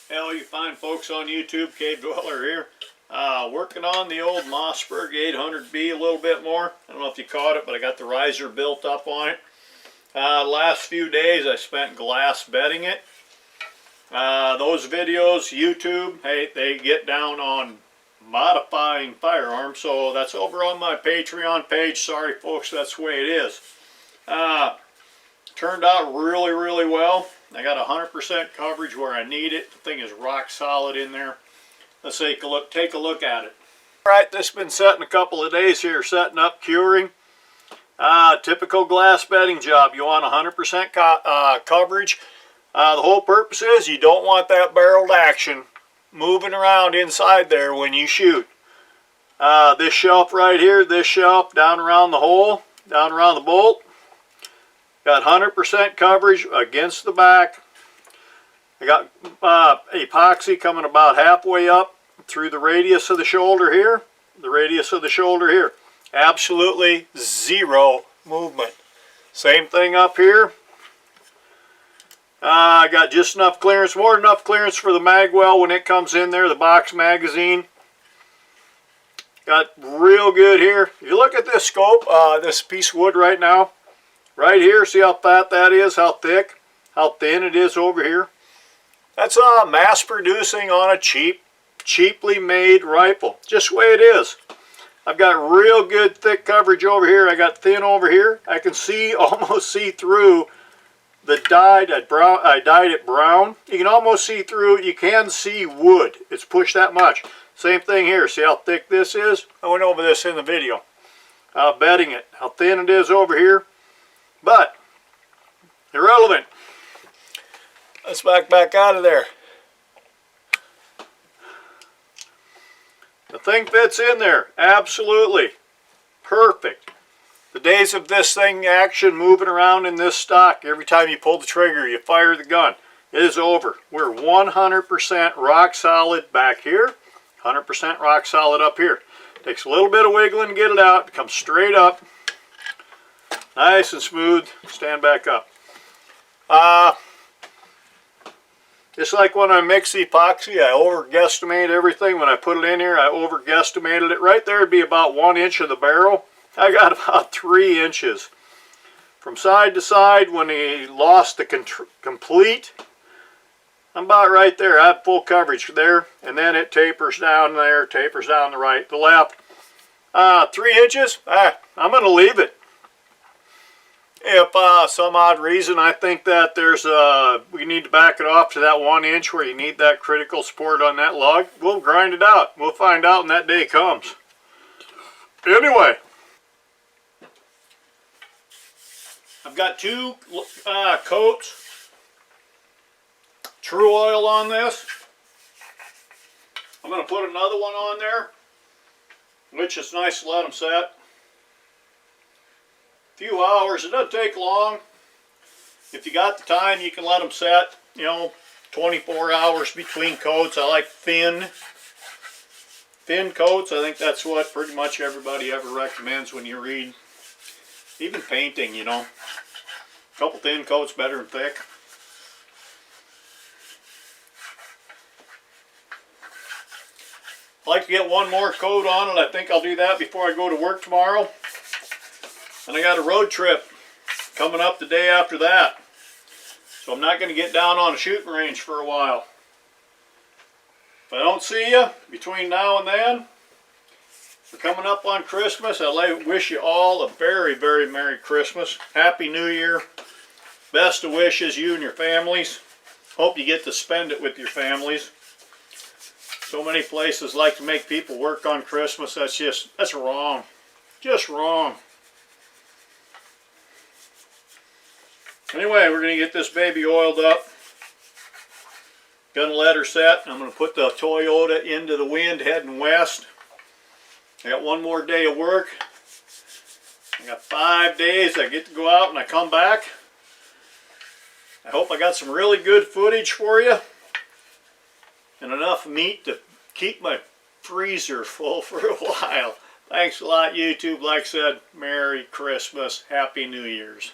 Hello, you fine folks on YouTube. Cave Dweller here. Working on the old Mossberg 800B a little bit more. I don't know if you caught it, but I got the riser built up on it. Last few days I spent glass bedding it. Those videos, YouTube, hey, they get down on modifying firearms, so that's over on my Patreon page. Sorry folks, that's the way it is. Turned out really well. I got 100% coverage where I need it. The thing is rock solid in there. Let's take a look at it. Alright, this has been setting a couple of days here, setting up, curing. Typical glass bedding job. You want 100% coverage. The whole purpose is you don't want that barreled action moving around inside there when you shoot. This shelf right here, this shelf down around the hole, down around the bolt. Got 100% coverage against the back. I got epoxy coming about halfway up through the radius of the shoulder here. The radius of the shoulder here. Absolutely zero movement. Same thing up here. I got just enough clearance, more than enough clearance for the mag well when it comes in there, the box magazine. Got real good here. If you look at this scope, this piece of wood right now, right here, see how fat that is, how thick, how thin it is over here. That's mass producing on a cheaply made rifle. Just the way it is. I've got real good thick coverage over here. I got thin over here. I can see, almost see through the dyed, I dyed it brown. You can almost see through, you can see wood. It's pushed that much. Same thing here. See how thick this is? I went over this in the video. Bedding it. How thin it is over here. But, irrelevant. Let's back out of there. The thing fits in there. Absolutely. Perfect. The days of this thing action moving around in this stock, every time you pull the trigger, you fire the gun, it is over. We're 100% rock solid back here. 100% rock solid up here. Takes a little bit of wiggling to get it out. It comes straight up. Nice and smooth. Stand back up. Just like when I mix the epoxy, I over-guesstimate everything. When I put it in here, I over-guesstimated it. Right there would be about 1 inch of the barrel. I got about 3 inches. From side to side, when he lost the complete, I'm about right there. I have full coverage there. And then it tapers down there, tapers down the right, the left. 3 inches, I'm going to leave it. If some odd reason I think that there's we need to back it off to that 1 inch where you need that critical support on that log, we'll grind it out. We'll find out when that day comes. Anyway, I've got 2 coats, True Oil on this. I'm going to put another one on there, which is nice to let them set. Few hours, it doesn't take long. If you got the time, you can let them set, 24 hours between coats. I like thin coats. I think that's what pretty much everybody ever recommends when you read, even painting, a couple thin coats better than thick. I'd like to get one more coat on it. I think I'll do that before I go to work tomorrow. And I got a road trip coming up the day after that. So I'm not going to get down on a shooting range for a while. If I don't see you between now and then, we're coming up on Christmas. I wish you all a very Merry Christmas. Happy New Year. Best of wishes, you and your families. Hope you get to spend it with your families. So many places like to make people work on Christmas. That's wrong. Just wrong. Anyway, we're going to get this baby oiled up. Gonna let her set. I'm going to put the Toyota into the wind heading west. I got one more day of work. I got 5 days. I get to go out and I come back. I hope I got some really good footage for you. And enough meat to keep my freezer full for a while. Thanks a lot, YouTube. Like I said, Merry Christmas. Happy New Year's.